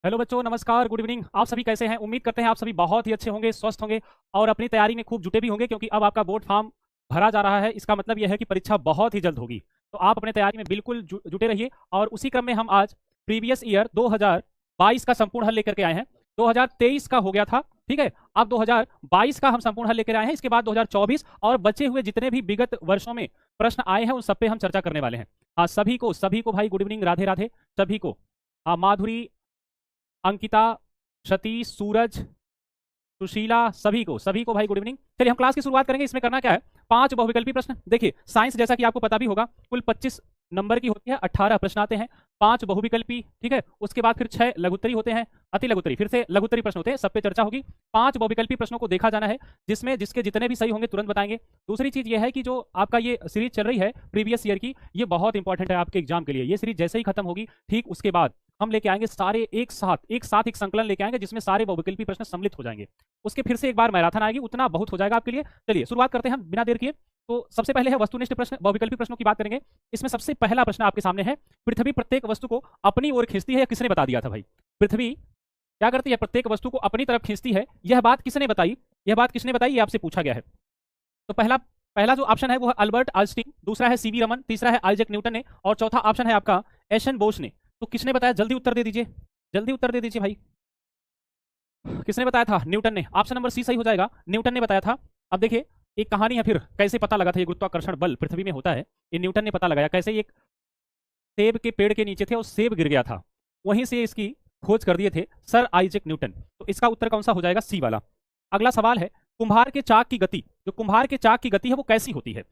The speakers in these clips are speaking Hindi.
हेलो बच्चों, नमस्कार, गुड इवनिंग। आप सभी कैसे हैं? उम्मीद करते हैं आप सभी बहुत ही अच्छे होंगे, स्वस्थ होंगे और अपनी तैयारी में खूब जुटे भी होंगे, क्योंकि अब आपका बोर्ड फॉर्म भरा जा रहा है। इसका मतलब यह है कि परीक्षा बहुत ही जल्द होगी। तो आप अपने तैयारी में बिल्कुल जुटे रहिए। और उसी क्रम में हम आज प्रीवियस ईयर 2022 का संपूर्ण हल लेकर के आए हैं। 2023 का हो गया था, ठीक है। अब 2022 का हम संपूर्ण हल लेकर आए हैं। इसके बाद 2024 और बचे हुए जितने भी विगत वर्षों में प्रश्न आए हैं उन सब पे हम चर्चा करने वाले हैं। आज सभी को भाई गुड इवनिंग, राधे राधे सभी को। माधुरी, अंकिता, सतीश, सूरज, सुशीला, सभी को भाई गुड इवनिंग। चलिए हम क्लास की शुरुआत करेंगे। इसमें करना क्या है, 5 बहुविकल्पी प्रश्न। देखिए साइंस जैसा कि आपको पता भी होगा कुल 25 नंबर की होती है, 18 प्रश्न आते हैं। 5 बहुविकल्पी, ठीक है। उसके बाद फिर 6 लघुत्तरी होते हैं, अति लघुत्तरी, फिर से लघुत्तरी प्रश्न होते हैं। सब पे चर्चा होगी। 5 बहुविकल्पी प्रश्नों को देखा जाना है, जिसमें जिसके जितने भी सही होंगे तुरंत बताएंगे। दूसरी चीज ये है कि जो आपका ये सीरीज चल रही है प्रीवियस ईयर की, ये बहुत इंपॉर्टेंट है आपके एग्जाम के लिए। ये सीरीज जैसे ही खत्म होगी, ठीक उसके बाद हम लेके आएंगे सारे एक साथ एक संकलन लेके आएंगे, जिसमें सारे बहुविकल्पी प्रश्न सम्मिलित हो जाएंगे। उसके फिर से एक बार मैराथन आएगी, उतना बहुत हो जाएगा आपके लिए। चलिए शुरुआत करते हैं हम बिना देर किए। तो सबसे पहले है वस्तुनिष्ठ प्रश्न, बहुविकल्पी प्रश्नों की बात करेंगे। इसमें सबसे पहला प्रश्न आपके सामने है, पृथ्वी प्रत्येक वस्तु को अपनी ओर खींचती है। किसने बता दिया था भाई? पृथ्वी क्या करती है? प्रत्येक वस्तु को अपनी तरफ खींचती है। यह बात किसने बताई? यह बात किसने बताई, ये आपसे पूछा गया है। तो पहला पहला जो ऑप्शन है वो है अल्बर्ट आइंस्टीन, दूसरा है सीवी रमन, तीसरा है आइजैक न्यूटन ने, और चौथा ऑप्शन है आपका एशन बोस ने। तो किसने बताया? जल्दी उत्तर दे दीजिए, जल्दी उत्तर दे दीजिए भाई। किसने बताया था? न्यूटन ने। ऑप्शन नंबर सी सही हो जाएगा, न्यूटन ने बताया था। अब देखिए एक कहानी है, फिर कैसे पता लगा था ये गुरुत्वाकर्षण बल पृथ्वी में होता है, ये न्यूटन ने पता लगाया। कैसे? एक सेब के पेड़ के नीचे थे और सेब गिर गया था, वहीं से इसकी खोज कर दिए थे सर आइजैक न्यूटन। तो इसका उत्तर कौन सा हो जाएगा? सी वाला। अगला सवाल है, कुम्हार के चाक की गति, जो कुम्हार के चाक की गति है वो कैसी होती है?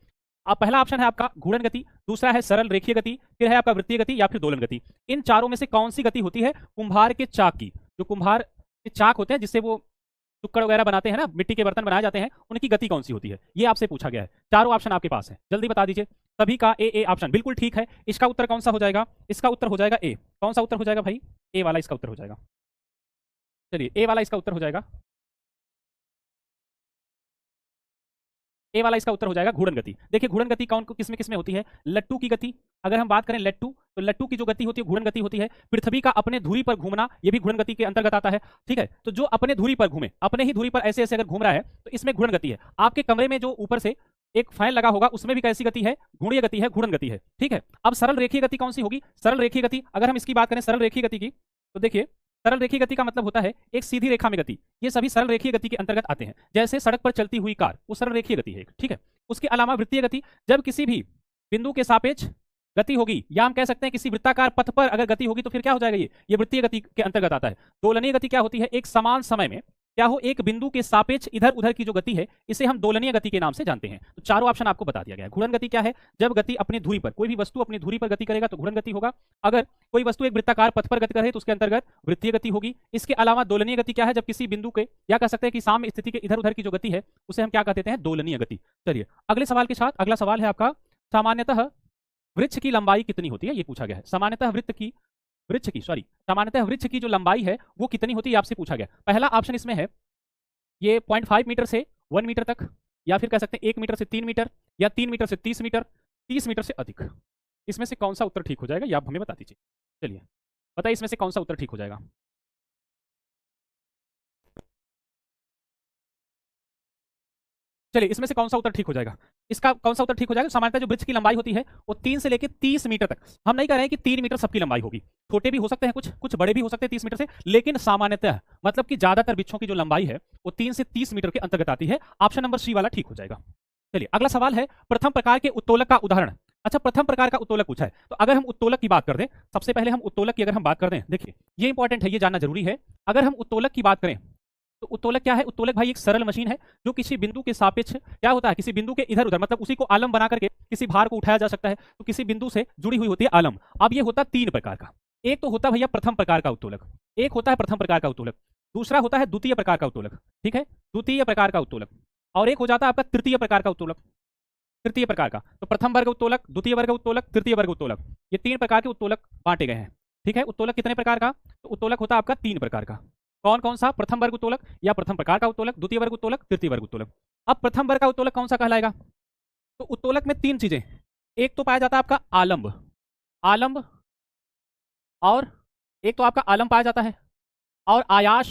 अब पहला ऑप्शन है आपका घूर्णन गति, दूसरा है सरल रेखीय गति, फिर है आपका वृत्तीय गति या फिर दोलन गति। इन चारों में से कौन सी गति होती है कुम्हार के चाक की? जो कुम्हार के चाक होते हैं जिससे वो टुक्कड़ वगैरह बनाते हैं ना, मिट्टी के बर्तन बनाए जाते हैं, उनकी गति कौन सी होती है, ये आपसे पूछा गया है। चारों ऑप्शन आपके पास है, जल्दी बता दीजिए। सभी का ए ऑप्शन बिल्कुल ठीक है। इसका उत्तर कौन सा हो जाएगा? इसका उत्तर हो जाएगा ए। कौन सा उत्तर हो जाएगा भाई? ए वाला इसका उत्तर हो जाएगा। चलिए ए वाला इसका उत्तर हो जाएगा। ए वाला इसका उत्तर हो जाएगा घूर्णन गति। देखिए घूर्णन गति कौन किस में होती है? लट्टू की गति। अगर हम बात करें लट्टू, तो लट्टू की जो गति होती है घूर्णन गति होती है। पृथ्वी का अपने धुरी पर घूमना, ये भी घूर्णन गति के अंतर्गत आता है, ठीक है। तो जो अपने धुरी पर घूमे, अपने ही धुरी पर ऐसे ऐसे अगर घूम रहा है, तो इसमें घूर्णन गति है। आपके कमरे में जो ऊपर से एक फैन लगा होगा, उसमें भी कैसी गति है? घूर्णीय गति है, घूर्णन गति है, ठीक है। अब सरल रेखीय गति कौन सी होगी? सरल रेखीय गति, अगर हम इसकी बात करें सरल रेखीय गति की, तो देखिए सरल रेखीय गति का मतलब होता है एक सीधी रेखा में गति। ये सभी सरल रेखीय गति के अंतर्गत आते हैं। जैसे सड़क पर चलती हुई कार, वो सरल रेखीय गति है, ठीक है। उसके अलावा वृत्तीय गति, जब किसी भी बिंदु के सापेक्ष गति होगी, या हम कह सकते हैं किसी वृत्ताकार पथ पर अगर गति होगी, तो फिर क्या हो जाएगा? ये वृत्तीय गति के अंतर्गत आता है। दोलनीय गति क्या होती है? एक समान समय में क्या हो, एक बिंदु के सापेक्ष इधर उधर की जो गति है, इसे हम दोलनीय गति के नाम से जानते हैं। तो चारों ऑप्शन आपको बता दिया गया है। घूर्णन गति क्या है? जब गति अपनी धुरी पर, कोई भी वस्तु अपनी धुरी पर गति करेगा तो घूर्णन गति होगा। अगर कोई वस्तु एक वृत्ताकार पथ पर गति करे तो उसके अंतर्गत वृत्तीय गति होगी। इसके अलावा दोलनीय गति क्या है? जब किसी बिंदु के, या कह सकते हैं कि साम्य स्थिति के इधर उधर की जो गति है, उसे हम क्या कहते हैं? दोलनीय गति। चलिए अगले सवाल के साथ, अगला सवाल है आपका, सामान्यतः वृक्ष की लंबाई कितनी होती है, ये पूछा गया है। सामान्यतः वृक्ष की जो लंबाई है वो कितनी होती है, आपसे पूछा गया। पहला ऑप्शन इसमें है ये 0.5 मीटर से 1 मीटर तक, या फिर कह सकते हैं 1 मीटर से 3 मीटर, या 3 मीटर से 30 मीटर, 30 मीटर से अधिक। इसमें से कौन सा उत्तर ठीक हो जाएगा, ये आप हमें बता दीजिए। चलिए बताइए इसमें से कौन सा उत्तर ठीक हो जाएगा। चलिए इसमें से कौन सा उत्तर ठीक हो जाएगा? इसका कौन सा उत्तर ठीक हो जाएगा? सामान्यतः जो वृक्ष की लंबाई होती है वो 3 से लेकर 30 मीटर तक। हम नहीं कह रहे हैं कि 3 मीटर सबकी लंबाई होगी, छोटे भी हो सकते हैं, कुछ कुछ बड़े भी हो सकते हैं 30 मीटर से, लेकिन सामान्यतः मतलब कि ज्यादातर वृक्षों की जो लंबाई है वो 3 से 30 मीटर के अंतर्गत आती है। ऑप्शन नंबर सी वाला ठीक हो जाएगा। चलिए अगला सवाल है, प्रथम प्रकार के उत्तोलक का उदाहरण। अच्छा, प्रथम प्रकार का उत्तोलक पूछा है, तो अगर हम उत्तोलक की बात कर दें, सबसे पहले हम उत्तोलक की अगर हम बात कर दें, देखिए ये इंपॉर्टेंट है, ये जानना जरूरी है। अगर हम उत्तोलक की बात करें, तो उत्तोलक क्या है? उत्तोलक भाई एक सरल मशीन है जो किसी बिंदु के सापेक्ष क्या होता है, किसी बिंदु के इधर उधर, मतलब उसी को आलम बना करके किसी भार को उठाया जा सकता है, तो किसी बिंदु से जुड़ी हुई होती है आलम। अब ये होता है 3 प्रकार का। एक तो होता है भैया प्रथम प्रकार का उत्तोलक, एक होता है प्रथम प्रकार का उत्तोलक, दूसरा होता है द्वितीय प्रकार का उत्तोलक, ठीक है, द्वितीय प्रकार का उत्तोलक, और एक हो जाता है आपका तृतीय प्रकार का उत्तोलक। तृतीय प्रकार का, तो प्रथम वर्ग उत्तोलक, द्वितीय वर्ग उत्तोलक, तृतीय वर्ग उत्तोलक, ये 3 प्रकार के उत्तोलक बांटे गए हैं, ठीक है। उत्तोलक कितने प्रकार का? तो उत्तोलक होता है आपका 3 प्रकार का। कौन कौन सा? प्रथम वर्ग उत्तोलक या प्रथम प्रकार का उत्तोलक, द्वितीय वर्ग उत्तोलक, तृतीय वर्ग उत्तोलक। अब प्रथम वर्ग का उत्तोलक कौन सा कहलाएगा? तो उत्तोलक में 3 चीजें, एक तो पाया जाता है आपका आलंब, आलंब, और एक तो आपका आलम पाया जाता है, और आयास,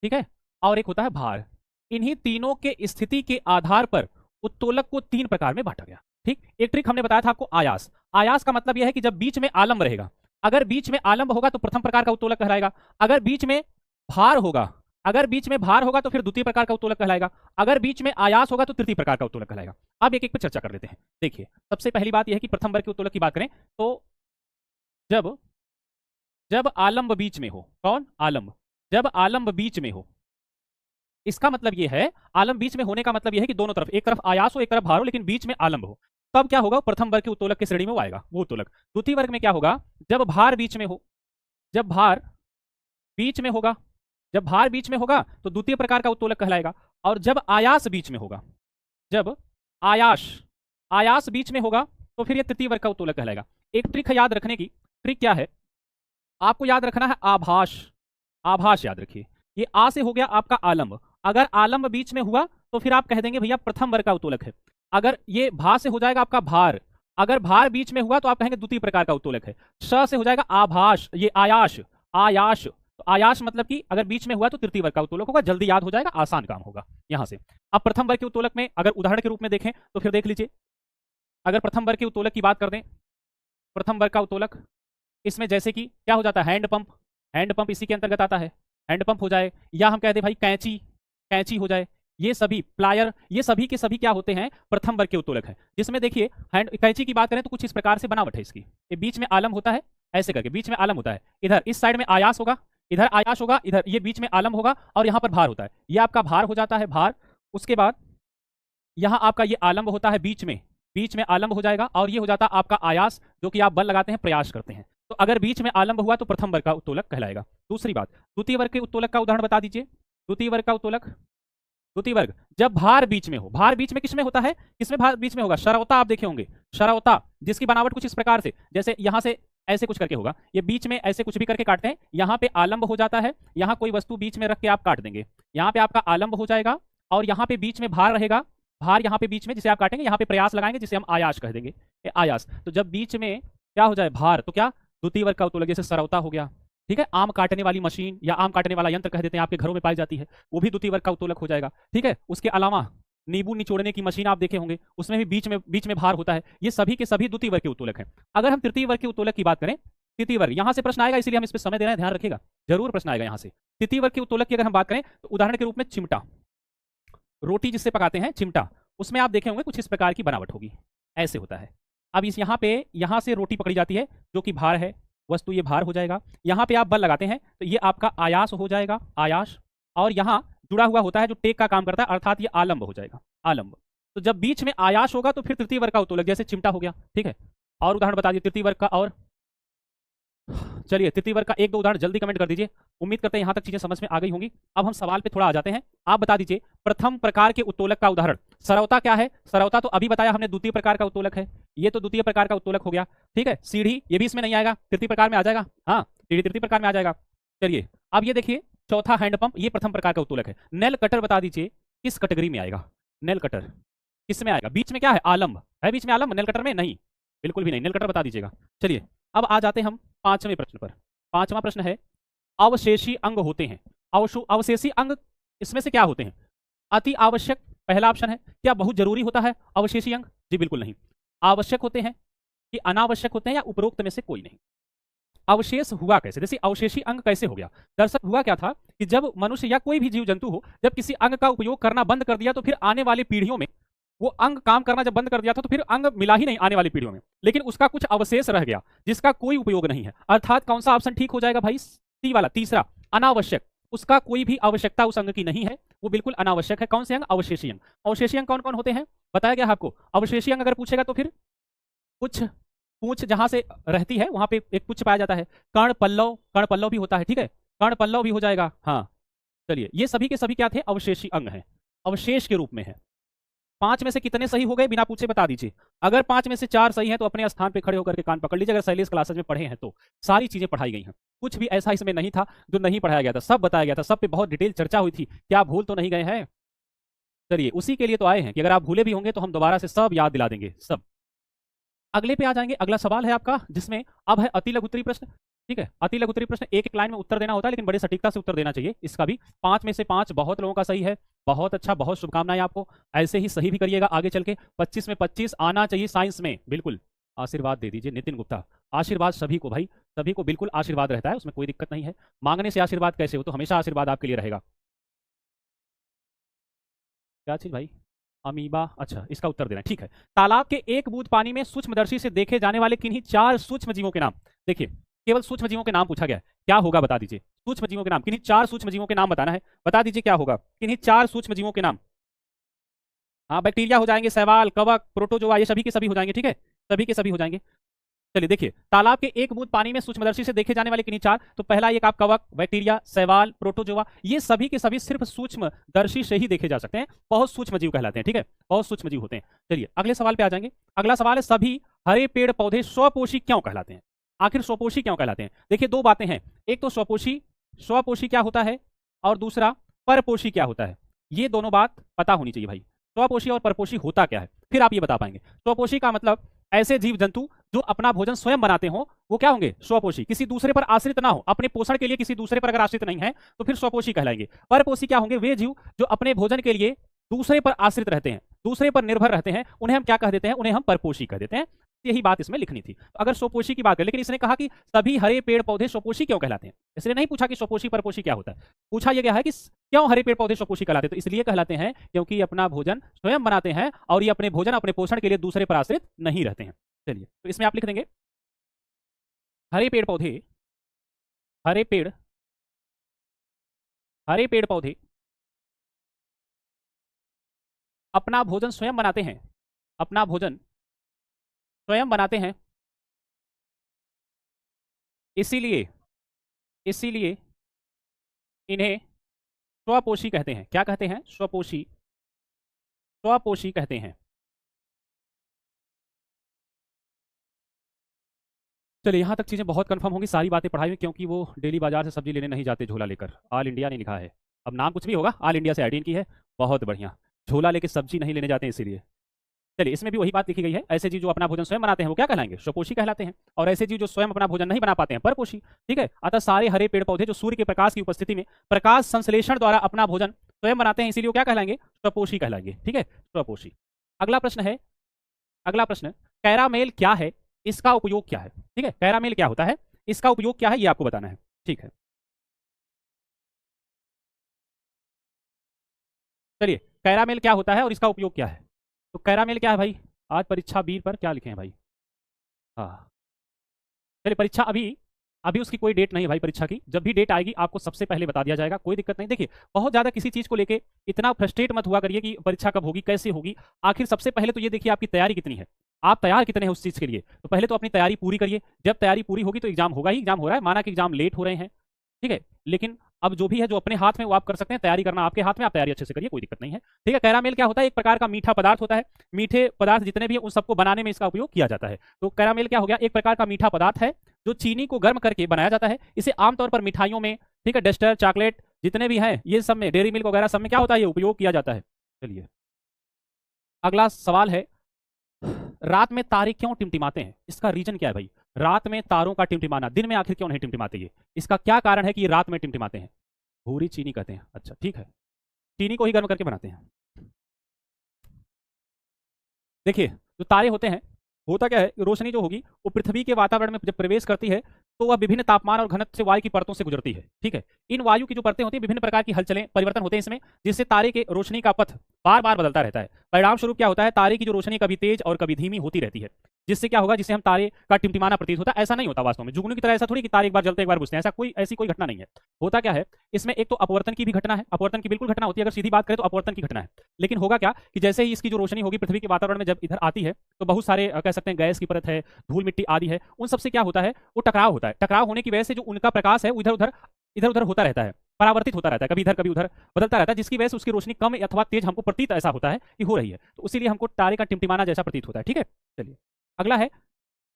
ठीक है, और एक होता है भार। इन्हीं तीनों के स्थिति के आधार पर उत्तोलक को तीन प्रकार में बांटा गया। ठीक, एक ट्रिक हमने बताया था आपको, आयास। आयास का मतलब यह है कि जब बीच में आलंब रहेगा, अगर बीच में आलंब होगा तो प्रथम प्रकार का उत्तोलक कहलाएगा, अगर बीच में भार होगा, अगर बीच में भार होगा तो फिर द्वितीय प्रकार का उत्तोलक कहलाएगा, अगर बीच में आयास होगा तो तृतीय प्रकार का उत्तोलक कहलाएगा। अब एक एक पर चर्चा कर लेते हैं। देखिए, सबसे पहली बात यह है कि प्रथम वर्ग के उत्तोलक की बात करें तो जब जब आलंब बीच में हो, कौन, आलंब, जब आलंब बीच में हो, इसका मतलब यह है, आलंब बीच में होने का मतलब यह है कि दोनों तरफ, एक तरफ आयास हो एक तरफ भार हो, लेकिन बीच में आलंब हो, तब क्या होगा, प्रथम वर्ग के उत्तोलक की श्रेणी में वो आएगा, वो उत्तोलक। द्वितीय वर्ग में क्या होगा, जब भार बीच में हो, जब भार बीच में होगा, जब भार बीच में होगा तो द्वितीय प्रकार का उत्तोलक कहलाएगा, और जब आयास बीच में होगा, जब आयास आयास बीच में होगा तो फिर यह तृतीय वर्ग का उत्तोलक कहलाएगा। एक ट्रिक याद रखने की, ट्रिक क्या है, आपको याद रखना है आभास। आभास याद रखिए, ये आ से हो गया आपका आलंब, अगर आलंब बीच में हुआ तो फिर आप कह देंगे भैया प्रथम वर्ग का उत्तोलक है। अगर ये भा से हो जाएगा आपका भार, अगर भार बीच में हुआ तो आप कहेंगे द्वितीय प्रकार का उत्तोलक है। श से हो जाएगा आभास, ये आयास, आयास, तो आयास मतलब कि अगर बीच में हुआ तो तृतीय वर्ग का उत्तोलक होगा, जल्दी याद हो जाएगा, आसान काम होगा यहां से। अब प्रथम वर्ग के उत्तोलक में अगर उदाहरण के रूप में देखें तो फिर देख लीजिए, अगर प्रथम वर्ग के उत्तोलक की बात कर दें, प्रथम वर्ग का उत्तोलक, इसमें जैसे कि क्या हो जाता है, हैंड पंप, हैंड पंप इसी के अंतर्गत आता है, हैंड पंप हो जाए, या हम कह दे भाई कैंची, कैंची हो जाए, ये सभी प्लायर, ये सभी के सभी क्या होते हैं, प्रथम वर्ग के उत्तोलक हैं। जिसमें देखिए हैंड कैंची की बात करें तो कुछ इस प्रकार से बनावट है इसकी, ये बीच में आलम होता है, ऐसे करके बीच में आलम होता है, इधर इस साइड में आयास होगा, इधर आयास होगा, इधर ये बीच में आलम होगा, और यहाँ पर भार होता है, ये आपका भार हो जाता है, भार। उसके बाद यहाँ आपका ये आलम्ब होता है बीच में, बीच में आलम्ब हो जाएगा, और ये हो जाता है आपका आयास, जो कि आप बल लगाते हैं, प्रयास करते हैं। तो अगर बीच में आलम्ब हुआ तो प्रथम वर्ग का उत्तोलक कहलाएगा। दूसरी बात, द्वितीय वर्ग के उत्तोलक का उदाहरण बता दीजिए। द्वितीय वर्ग का उत्तोलक, द्वितीय वर्ग जब भार बीच में हो, भार बीच में किसमें होता है, किसमें भार बीच में होगा, शरवता, आप देखे होंगे शरवता, जिसकी बनावट कुछ इस प्रकार से, जैसे यहाँ से ऐसे कुछ करके होगा, ये बीच में ऐसे कुछ भी करके काटते हैं, यहाँ पे आलम्ब हो जाता है, यहाँ कोई वस्तु बीच में रख के आप काट देंगे, यहाँ पे आपका आलम्ब हो जाएगा, और यहाँ पे बीच में भार रहेगा, भार यहाँ पे बीच में जिसे आप काटेंगे, यहाँ पे प्रयास लगाएंगे जिसे हम आयास कह देंगे, आयास। तो जब बीच में क्या हो जाए, भार, तो क्या द्वितीय वर्ग का उत्तोलक, जैसे सरवता हो गया, ठीक है, आम काटने वाली मशीन या आम काटने वाला यंत्र कह देते हैं, आपके घरों में पाई जाती है, वो भी द्वितीय वर्ग का उत्तोलक हो जाएगा। ठीक है, उसके अलावा नींबू निचोड़ने की मशीन आप देखे होंगे, उसमें भी बीच में भार होता है, ये सभी के सभी द्वितीय वर्ग के उत्तोलक हैं। अगर हम तृतीय वर्ग के उत्तोलक की बात करें, तृतीय वर्ग, यहाँ से प्रश्न आएगा, इसलिए हम इस पर समय दे रहे हैं, ध्यान रखिएगा, जरूर प्रश्न आएगा यहाँ से। तृतीय वर्ग के उत्तोलक की अगर हम बात करें तो उदाहरण के रूप में चिमटा, रोटी जिससे पकाते हैं चिमटा, उसमें आप देखे होंगे कुछ इस प्रकार की बनावट होगी, ऐसे होता है। अब इस यहाँ पे, यहाँ से रोटी पकड़ी जाती है जो कि भार है, वस्तु ये भार हो जाएगा, यहाँ पे आप बल लगाते हैं तो ये आपका आयास हो जाएगा, आयास, और यहाँ जुड़ा हुआ होता है जो टेक का काम करता है, अर्थात ये आलंब हो जाएगा, आलंब। तो जब बीच में आयास होगा तो फिर तृतीय वर्ग का उत्तोलक, जैसे चिमटा हो गया। ठीक है, और उदाहरण बता दीजिए तृतीय वर्ग का, और चलिए तृतीय वर्ग का एक दो उदाहरण जल्दी कमेंट कर दीजिए, उम्मीद करते हैं यहाँ तक चीजें समझ में आ गई होंगी। अब हम सवाल पे थोड़ा आ जाते हैं, आप बता दीजिए प्रथम प्रकार के उत्तोलक का उदाहरण। सरवता क्या है, सरवता तो अभी बताया हमने, द्वितीय प्रकार का उत्तोलक है, ये तो द्वितीय प्रकार का उत्तोलक हो गया। ठीक है, सीढ़ी, ये भी इसमें नहीं आएगा, तृतीय प्रकार में आ जाएगा, हाँ सीढ़ी तृतीय प्रकार में आ जाएगा। चलिए अब ये देखिए चौथा हैंडपंप, ये प्रथम प्रकार का उत्तोलक है। नेल कटर बता दीजिए किस कैटेगरी में आएगा, नेल कटर किस में आएगा, बीच में क्या है, आलम्ब है, बीच में आलम्ब, नेल कटर में नहीं, बिल्कुल भी नहीं, नेल कटर बता दीजिएगा। चलिए अब आ जाते हैं हम पांचवें प्रश्न पर। पांचवा प्रश्न है, अवशेषी अंग होते हैं, अवशेषी अंग इसमें से क्या होते हैं, अति आवश्यक पहला ऑप्शन है, क्या बहुत जरूरी होता है अवशेषी अंग, जी बिल्कुल नहीं, आवश्यक होते हैं कि अनावश्यक होते हैं, या उपरोक्त में से कोई नहीं। अवशेष हुआ कैसे, जैसे अवशेषी अंग कैसे हो गया, दरअसल हुआ क्या था कि जब मनुष्य या कोई भी जीव जंतु हो, जब किसी अंग का उपयोग करना बंद कर दिया तो फिर आने वाली पीढ़ियों में वो अंग काम करना जब बंद कर दिया था तो फिर अंग मिला ही नहीं आने वाली पीढ़ियों में, लेकिन उसका कुछ अवशेष रह गया जिसका कोई उपयोग नहीं है। अर्थात कौन सा ऑप्शन ठीक हो जाएगा भाई, सी वाला तीसरा, अनावश्यक, उसका कोई भी आवश्यकता उस अंग की नहीं है, वो बिल्कुल अनावश्यक है। कौन से अंग, अवशेषी अंग। अवशेषी अंग कौन कौन होते हैं बताया गया आपको, अवशेषी अंग अगर पूछेगा तो फिर कुछ पूंछ जहां से रहती है वहां पे एक पुच्छ पाया जाता है, कर्ण पल्लव, कर्ण पल्लव भी होता है, ठीक है, कर्ण पल्लव भी हो जाएगा, हाँ। चलिए ये सभी के सभी क्या थे, अवशेषी अंग हैं, अवशेष के रूप में है। पांच में से कितने सही हो गए बिना पूछे बता दीजिए, अगर पांच में से चार सही है तो अपने स्थान पे खड़े होकर के कान पकड़ लीजिए, अगर शैलेश क्लासेस में पढ़े हैं तो सारी चीजें पढ़ाई गई हैं, कुछ भी ऐसा इसमें नहीं था जो नहीं पढ़ाया गया था, सब बताया गया था, सब पे बहुत डिटेल चर्चा हुई थी, क्या आप भूल तो नहीं गए हैं। चलिए उसी के लिए तो आए हैं कि अगर आप भूले भी होंगे तो हम दोबारा से सब याद दिला देंगे सब। अगले पे आ जाएंगे, अगला सवाल है आपका जिसमें अब है अति लघुत्तरी प्रश्न। ठीक है, अति लघु उत्तरीय प्रश्न एक एक लाइन में उत्तर देना होता है, लेकिन बड़े सटीकता से उत्तर देना चाहिए। इसका भी 5 में से 5 बहुत लोगों का सही है। बहुत अच्छा, बहुत शुभकामनाएं आपको। ऐसे ही सही भी करिएगा आगे चल के। 25 में 25 आना चाहिए साइंस में, बिल्कुल। आशीर्वाद दे दीजिए नितिन गुप्ता। आशीर्वाद सभी को भाई, सभी को बिल्कुल आशीर्वाद रहता है, उसमें कोई दिक्कत नहीं है। मांगने से आशीर्वाद कैसे हो, तो हमेशा आशीर्वाद आपके लिए रहेगा। क्या चीज भाई, अमीबा, अच्छा इसका उत्तर देना है, ठीक है। तालाब के एक बूंद पानी में सूक्ष्मदर्शी से देखे जाने वाले किन्हीं 4 सूक्ष्म जीवों के नाम। देखिए, केवल सूक्ष्म जीवों के नाम पूछा गया है, क्या होगा बता दीजिए। सूक्ष्म जीवों के नाम, किन्हीं 4 सूक्ष्म जीवों के नाम बताना है, बता दीजिए क्या होगा, किन्हीं 4 सूक्ष्म जीवों के नाम। हाँ, बैक्टीरिया हो जाएंगे, शैवाल, कवक, प्रोटोजोआ, ये सभी के सभी हो जाएंगे, ठीक है, सभी के सभी हो जाएंगे। चलिए देखिए, तालाब के एक बूंद पानी में सूक्ष्मदर्शी से देखे जाने वाले किन्हीं 4, तो पहला एक आप कवक, बैक्टीरिया, शैवाल, प्रोटोजोआ, ये सभी के सभी सिर्फ सूक्ष्मदर्शी से ही देखे जा सकते हैं, बहुत सूक्ष्म जीव कहलाते हैं, ठीक है, बहुत सूक्ष्म जीव होते हैं। चलिए अगले सवाल पे आ जाएंगे। अगला सवाल है, सभी हरे पेड़ पौधे स्वपोषी क्यों कहलाते हैं। आखिर स्वपोषी क्यों कहलाते हैं। देखिए, दो बातें हैं, एक तो स्वपोषी, स्वपोषी क्या होता है, और दूसरा परपोषी क्या होता है। ये दोनों बात पता होनी चाहिए भाई। स्वपोषी और परपोषी होता क्या है, फिर आप ये बता पाएंगे। स्वपोषी का मतलब ऐसे जीव जंतु जो अपना भोजन स्वयं बनाते हो, वो क्या होंगे, स्वपोषी। किसी दूसरे पर आश्रित ना हो, अपने पोषण के लिए किसी दूसरे पर अगर आश्रित नहीं है तो फिर स्वपोषी कहलाएंगे। परपोषी क्या होंगे, वे जीव जो अपने भोजन के लिए दूसरे पर आश्रित रहते हैं, दूसरे पर निर्भर रहते हैं, उन्हें हम क्या कह देते हैं, उन्हें हम परपोषी कह देते हैं। यही बात इसमें लिखनी थी। तो अगर स्वपोषी की बात करें, लेकिन इसने कहा कि सभी हरे पेड़ पौधे स्वपोषी क्यों कहलाते हैं, इसलिए नहीं पूछा कि स्वपोषी परपोषी क्या होता है। पूछा यह गया है कि क्यों हरे पेड़ पौधे स्वपोषी कहलाते हैं, तो इसलिए कहलाते हैं क्योंकि अपना भोजन स्वयं बनाते हैं और ये अपने भोजन, अपने पोषण के लिए दूसरे पर आश्रित नहीं रहते हैं। चलिए, तो इसमें आप लिख देंगे, हरे पेड़ पौधे, हरे पेड़, हरे पेड़ पौधे अपना भोजन स्वयं बनाते हैं, अपना भोजन स्वयं बनाते हैं, इसीलिए, इसीलिए इन्हें स्वपोषी कहते हैं। क्या कहते हैं, स्वपोषी, स्वपोषी कहते हैं। चलिए, यहाँ तक चीज़ें बहुत कंफर्म होंगी, सारी बातें पढ़ाई में, क्योंकि वो डेली बाजार से सब्जी लेने नहीं जाते झोला लेकर। ऑल इंडिया नहीं लिखा है, अब नाम कुछ भी होगा, ऑल इंडिया से आईडीन की है, बहुत बढ़िया। झोला लेके सब्जी नहीं लेने जाते इसीलिए। चलिए, इसमें भी वही बात लिखी गई है, ऐसे जीव जो अपना भोजन स्वयं बनाते हैं वो क्या कहलाएंगे, स्वपोषी कहलाते हैं, और ऐसे जीव जो स्वयं अपना भोजन नहीं बना पाते हैं, परपोषी। ठीक है, अतः सारे हरे पेड़ पौधे जो सूर्य के प्रकाश की उपस्थिति में प्रकाश संश्लेषण द्वारा अपना भोजन स्वयं बनाते हैं, इसीलिए वो क्या कहलाएंगे, स्वपोषी कहलाएंगे। ठीक है, स्वपोषी। अगला प्रश्न है, अगला प्रश्न, कैरामेल क्या है, इसका उपयोग क्या है। ठीक है, कैरामेल क्या होता है, इसका उपयोग क्या है, ये आपको बताना है। ठीक है, चलिए, कैरामेल क्या होता है और इसका उपयोग क्या है। तो कैरामेल क्या है भाई, आज परीक्षा बी पर क्या लिखे हैं भाई। हाँ, चलिए, परीक्षा अभी, अभी उसकी कोई डेट नहीं है भाई परीक्षा की, जब भी डेट आएगी आपको सबसे पहले बता दिया जाएगा, कोई दिक्कत नहीं। देखिए, बहुत ज़्यादा किसी चीज़ को लेके इतना फ्रस्ट्रेट मत हुआ करिए कि परीक्षा कब होगी, कैसे होगी। आखिर सबसे पहले तो ये देखिए आपकी तैयारी कितनी है, आप तैयार कितने हैं उस चीज़ के लिए। तो पहले तो अपनी तैयारी पूरी करिए, जब तैयारी पूरी होगी तो एग्जाम होगा ही। एग्जाम हो रहा है, माना कि एग्जाम लेट हो रहे हैं, ठीक है, लेकिन अब जो भी है, जो अपने हाथ में वो आप कर सकते हैं, तैयारी करना आपके हाथ में, आप तैयारी अच्छे से करिए, कोई दिक्कत नहीं है। ठीक है, कैरामेल क्या होता है, एक प्रकार का मीठा पदार्थ होता है। मीठे पदार्थ जितने भी हैं उन सबको बनाने में इसका उपयोग किया जाता है। तो कैरामेल क्या हो गया, एक प्रकार का मीठा पदार्थ है जो चीनी को गर्म करके बनाया जाता है। इसे आमतौर पर मिठाइयों में, ठीक है, डस्टर, चॉकलेट जितने भी हैं ये सब में, डेयरी मिल्क वगैरह सब में क्या होता है, ये उपयोग किया जाता है। चलिए, अगला सवाल है, रात में तारे क्यों टिमटिमाते हैं, इसका रीजन क्या है भाई। रात में तारों का टिमटिमाना, दिन में आखिर क्यों नहीं टिमटिमाते, ये इसका क्या कारण है कि ये रात में टिमटिमाते हैं। भूरी चीनी कहते हैं, अच्छा ठीक है, चीनी को ही गर्म करके बनाते हैं। देखिए, जो तारे होते हैं, होता क्या है, रोशनी जो होगी वो पृथ्वी के वातावरण में जब प्रवेश करती है तो वह विभिन्न तापमान और घनत्व से वायु की परतों से गुजरती है। ठीक है, इन वायु की जो परतें होती हैं, विभिन्न प्रकार की हलचलें, परिवर्तन होते हैं इसमें, जिससे तारे के रोशनी का पथ बार बार बदलता रहता है। परिणाम स्वरूप क्या होता है, तारे की जो रोशनी कभी तेज और कभी धीमी होती रहती है, जिससे क्या होगा, जिससे हम तारे का टिमटिमाना प्रतीत होता है। ऐसा नहीं होता वास्तव में, जुगनू की तरह ऐसा थोड़ी कि तारे एक बार जलते एक बार बुझते हैं, ऐसा कोई, ऐसी कोई घटना नहीं है। होता क्या है, इसमें एक तो अपवर्तन की भी घटना है, अपवर्तन की बिल्कुल घटना होती है, अगर सीधी बात करें तो अपवर्तन की घटना है। लेकिन होगा क्या कि जैसे ही इसकी जो रोशनी होगी पृथ्वी के वातावरण में जब इधर आती है, तो बहुत सारे कह सकते हैं गैस की परत है, धूल मिट्टी आदि है, उन सबसे क्या होता है, वो टकराव होता है। टकराव होने की वजह से जो उनका प्रकाश है वो इधर उधर होता रहता है, परावर्तित होता रहता है, कभी इधर कभी उधर बदलता रहता है, जिसकी वजह से उसकी रोशनी कम अथवा तेज हमको प्रतीत ऐसा होता है कि हो रही है, तो इसीलिए हमको तारे का टिमटिमाना जैसा प्रतीत होता है। ठीक है, चलिए अगला है,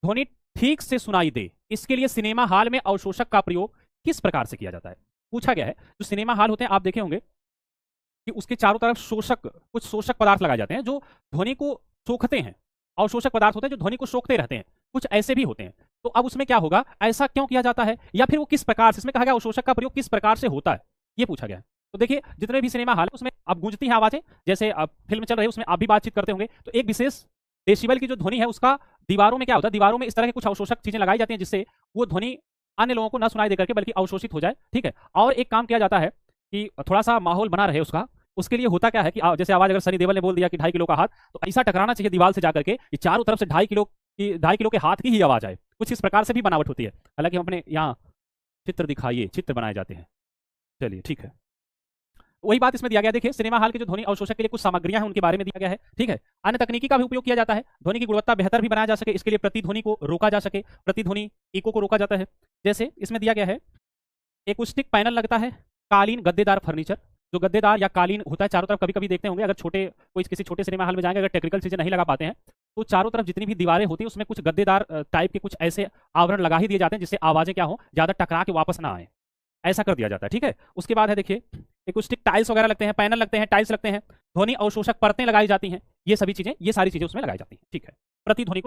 ध्वनि ठीक से सुनाई दे, इसके लिए सिनेमा हॉल में अवशोषक का प्रयोग किस प्रकार से किया जाता है। पूछा गया है, जो सिनेमा हॉल होते हैं आप देखे होंगे कि उसके चारों तरफ शोषक, कुछ शोषक पदार्थ लगाए जाते हैं जो ध्वनि को सोखते हैं। अवशोषक पदार्थ होते हैं जो ध्वनि को सोखते रहते हैं, कुछ ऐसे भी होते हैं। तो अब उसमें क्या होगा, ऐसा क्यों किया जाता है, या फिर वो किस प्रकार से, इसमें कहा गया अवशोषक का प्रयोग किस प्रकार से होता है, ये पूछा गया है। तो देखिए जितने भी सिनेमा हॉल उसमें अब गूंजती हैं आवाजें, जैसे अब फिल्म चल रही है उसमें आप भी बातचीत करते होंगे, तो एक विशेष डेसिबल की जो ध्वनि है उसका दीवारों में क्या होता है, दीवारों में इस तरह के कुछ अवशोषक चीजें लगाई जाती हैं जिससे वो ध्वनि अन्य लोगों को न सुनाई देकर के बल्कि अवशोषित हो जाए। ठीक है, और एक काम किया जाता है कि थोड़ा सा माहौल बना रहे उसका, उसके लिए होता क्या है कि जैसे आवाज अगर सनी देओल ने बोल दिया कि 2.5 किलो का हाथ, तो ऐसा टकराना चाहिए दीवार से जाकर के कि चारों तरफ से 2.5 किलो के हाथ की ही आवाज आए। कुछ इस प्रकार से भी बनावट होती है। हालांकि हम अपने यहाँ चित्र दिखाइए, चित्र बनाए जाते हैं। चलिए ठीक है, वही बात इसमें दिया गया। देखिए सिनेमा हॉल के जो ध्वनि अवशोषक के लिए कुछ सामग्रियां हैं उनके बारे में दिया गया है। ठीक है, अन्य तकनीकी का भी उपयोग किया जाता है, ध्वनि की गुणवत्ता बेहतर भी बनाया जा सके, इसके लिए प्रतिध्वनि को रोका जा सके, प्रतिध्वनि इको को रोका जाता है। जैसे इसमें दिया गया है एकूस्टिक पैनल लगता है, कालीन गद्देदार फर्नीचर, जो गद्देदार या कालीन होता है चारों तरफ, कभी कभी देखते होंगे अगर कोई किसी छोटे सिनेमा हॉल में जाएंगे, अगर टेक्निकल चीजें नहीं लगा पाते हैं तो चारों तरफ जितनी भी दीवारें होती हैं उसमें कुछ गद्देदार टाइप के कुछ ऐसे आवरण लगा ही दिए जाते हैं जिससे आवाजें क्या हो, ज्यादा टकरा के वापस ना आए, ऐसा कर दिया जाता है। ठीक है, उसके बाद है देखिए एकूस्टिक टाइल्स वगैरह लगते हैं, पैनल लगते हैं, टाइल्स लगते हैं, ध्वनि अवशोषक परतें लगाई जाती हैं, ये सारी चीजें उसमें लगाई जाती हैं। ठीक है, प्रतिध्वनि को